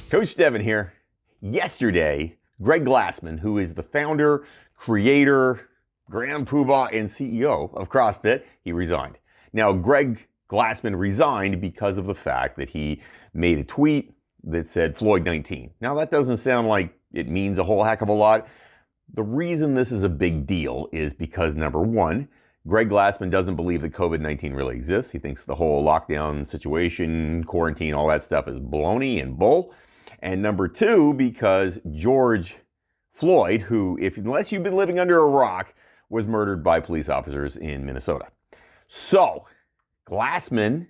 Coach Devin here. Yesterday, Greg Glassman, who is the founder, creator, grand poobah, and CEO of CrossFit, he resigned. Now, Greg Glassman resigned because of the fact that he made a tweet that said Floyd 19. Now, that doesn't sound like it means a whole heck of a lot. The reason this is a big deal is because, number one, Greg Glassman doesn't believe that COVID-19 really exists. He thinks the whole lockdown situation, quarantine, all that stuff is baloney and bull. And number two, because George Floyd, who, unless you've been living under a rock, was murdered by police officers in Minnesota. So, Glassman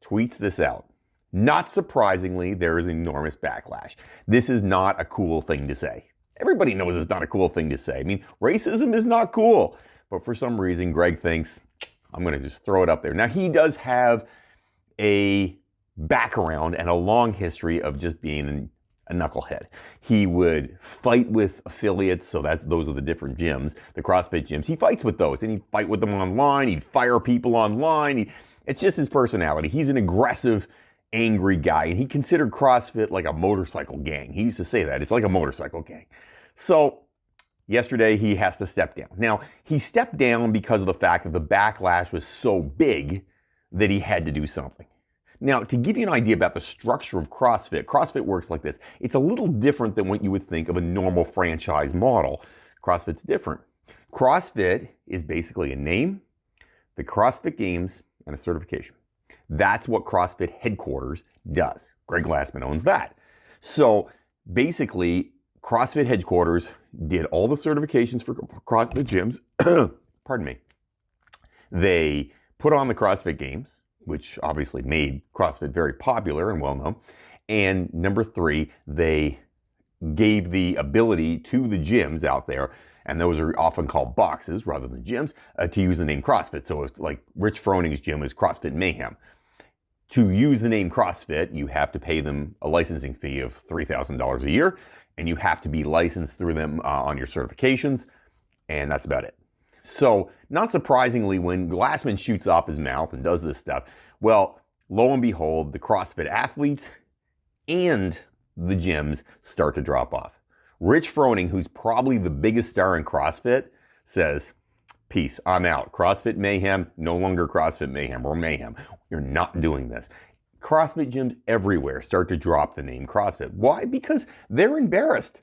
tweets this out. Not surprisingly, there is enormous backlash. This is not a cool thing to say. Everybody knows it's not a cool thing to say. I mean, racism is not cool. But for some reason, Greg thinks, I'm going to just throw it up there. Now, he does have a background and a long history of just being a knucklehead. He would fight with affiliates, so those are the different gyms, the CrossFit gyms. He fights with those, and he'd fight with them online. He'd fire people online. It's just his personality. He's an aggressive, angry guy, and he considered CrossFit like a motorcycle gang. He used to say that. It's like a motorcycle gang. So yesterday, he has to step down. Now, he stepped down because of the fact that the backlash was so big that he had to do something. Now, to give you an idea about the structure of CrossFit, CrossFit works like this. It's a little different than what you would think of a normal franchise model. CrossFit's different. CrossFit is basically a name, the CrossFit Games, and a certification. That's what CrossFit headquarters does. Greg Glassman owns that. So basically, CrossFit headquarters did all the certifications for CrossFit gyms. Pardon me. They put on the CrossFit Games, which obviously made CrossFit very popular and well known. And number three, they gave the ability to the gyms out there, and those are often called boxes rather than gyms, to use the name CrossFit. So it's like Rich Froning's gym is CrossFit Mayhem. To use the name CrossFit, you have to pay them a licensing fee of $3,000 a year, and you have to be licensed through them on your certifications, and that's about it. So, not surprisingly, when Glassman shoots off his mouth and does this stuff, well, lo and behold, the CrossFit athletes and the gyms start to drop off. Rich Froning, who's probably the biggest star in CrossFit, says, peace, I'm out. CrossFit Mayhem, no longer CrossFit Mayhem or Mayhem. You're not doing this. CrossFit gyms everywhere start to drop the name CrossFit. Why? Because they're embarrassed.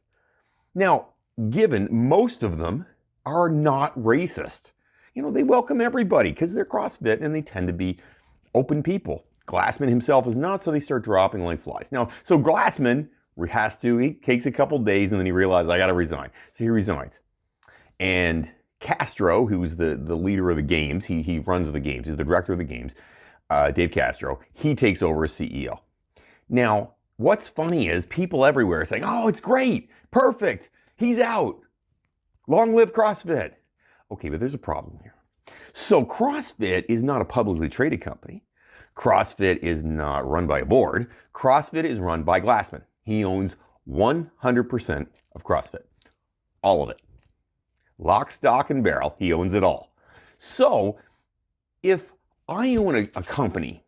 Now, given most of them are not racist. You know, they welcome everybody because they're CrossFit and they tend to be open people. Glassman himself is not, so they start dropping like flies. Now, so Glassman he takes a couple days and then he realizes, I got to resign. So he resigns. And Castro, who's the leader of the games, he runs the games, he's the director of the games, Dave Castro, he takes over as CEO. Now, what's funny is people everywhere are saying, oh, it's great, perfect, he's out. Long live CrossFit. Okay, but there's a problem here. So CrossFit is not a publicly traded company. CrossFit is not run by a board. CrossFit is run by Glassman. He owns 100% of CrossFit. All of it. Lock, stock, and barrel, he owns it all. So if I own a company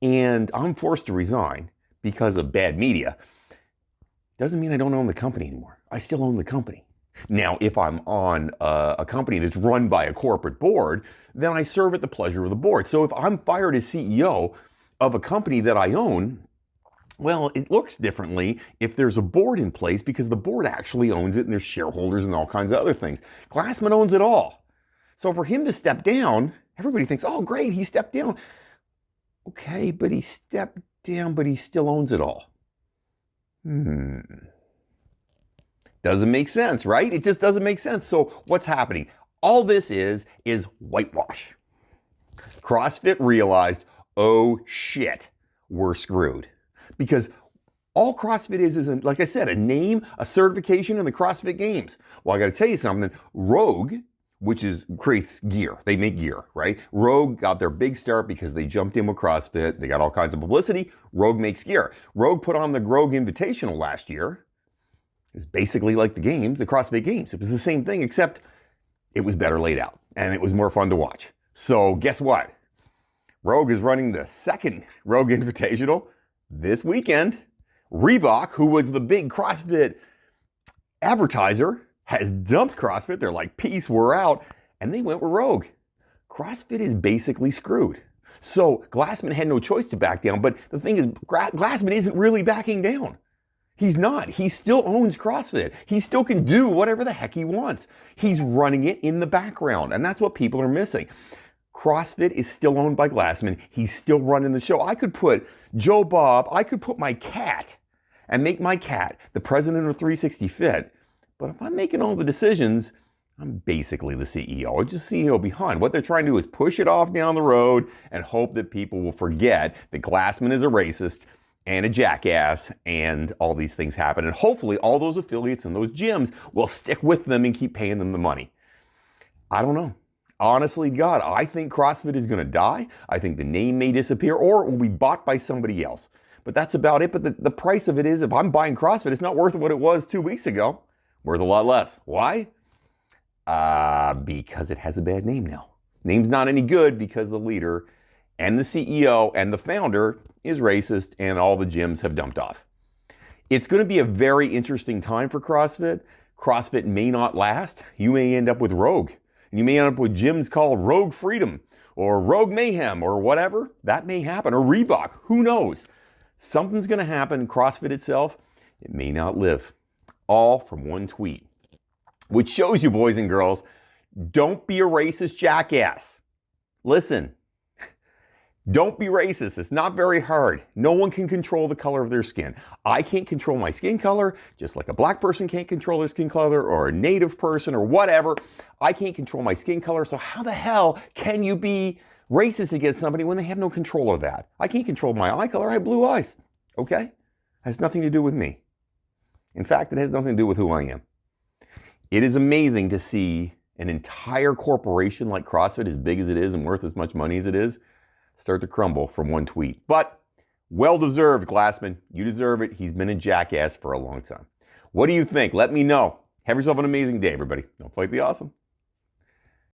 and I'm forced to resign because of bad media, doesn't mean I don't own the company anymore. I still own the company. Now, if I'm on a company that's run by a corporate board, then I serve at the pleasure of the board. So if I'm fired as CEO of a company that I own, well, it looks differently if there's a board in place because the board actually owns it and there's shareholders and all kinds of other things. Glassman owns it all. So for him to step down, everybody thinks, oh, great, he stepped down. Okay, but he stepped down, but he still owns it all. Doesn't make sense, right? It just doesn't make sense. So what's happening? All this is whitewash. CrossFit realized, oh shit, we're screwed. Because all CrossFit is, like I said, a name, a certification, and the CrossFit Games. Well, I got to tell you something. Rogue, which creates gear. They make gear, right? Rogue got their big start because they jumped in with CrossFit. They got all kinds of publicity. Rogue makes gear. Rogue put on the Rogue Invitational last year. It's basically like the games, the CrossFit Games. It was the same thing, except it was better laid out and it was more fun to watch. So guess what? Rogue is running the second Rogue Invitational this weekend. Reebok, who was the big CrossFit advertiser, has dumped CrossFit. They're like, peace, we're out. And they went with Rogue. CrossFit is basically screwed. So Glassman had no choice to back down. But the thing is, Glassman isn't really backing down. He's not. He still owns CrossFit. He still can do whatever the heck he wants. He's running it in the background. And that's what people are missing. CrossFit is still owned by Glassman. He's still running the show. I could put Joe Bob, I could put my cat and make my cat the president of 360 Fit. But if I'm making all the decisions, I'm basically the CEO. I'm just CEO behind. What they're trying to do is push it off down the road and hope that people will forget that Glassman is a racist and a jackass and all these things happen. And hopefully all those affiliates and those gyms will stick with them and keep paying them the money. I don't know. Honestly, God, I think CrossFit is going to die. I think the name may disappear or it will be bought by somebody else. But that's about it. But the price of it is, if I'm buying CrossFit, it's not worth what it was 2 weeks ago. Worth a lot less. Why? Because it has a bad name now. Name's not any good because the leader and the CEO and the founder is racist and all the gyms have dumped off. It's going to be a very interesting time for CrossFit. CrossFit may not last. You may end up with Rogue. You may end up with gyms called Rogue Freedom or Rogue Mayhem or whatever. That may happen. Or Reebok. Who knows? Something's going to happen. CrossFit itself, it may not live. All from one tweet. Which shows you, boys and girls, don't be a racist jackass. Listen, don't be racist. It's not very hard. No one can control the color of their skin. I can't control my skin color, just like a black person can't control their skin color, or a native person, or whatever. I can't control my skin color, so how the hell can you be racist against somebody when they have no control of that? I can't control my eye color. I have blue eyes, okay? Has nothing to do with me. In fact, it has nothing to do with who I am. It is amazing to see an entire corporation like CrossFit, as big as it is and worth as much money as it is, start to crumble from one tweet. But well-deserved, Glassman. You deserve it. He's been a jackass for a long time. What do you think? Let me know. Have yourself an amazing day, everybody. Don't fight the awesome.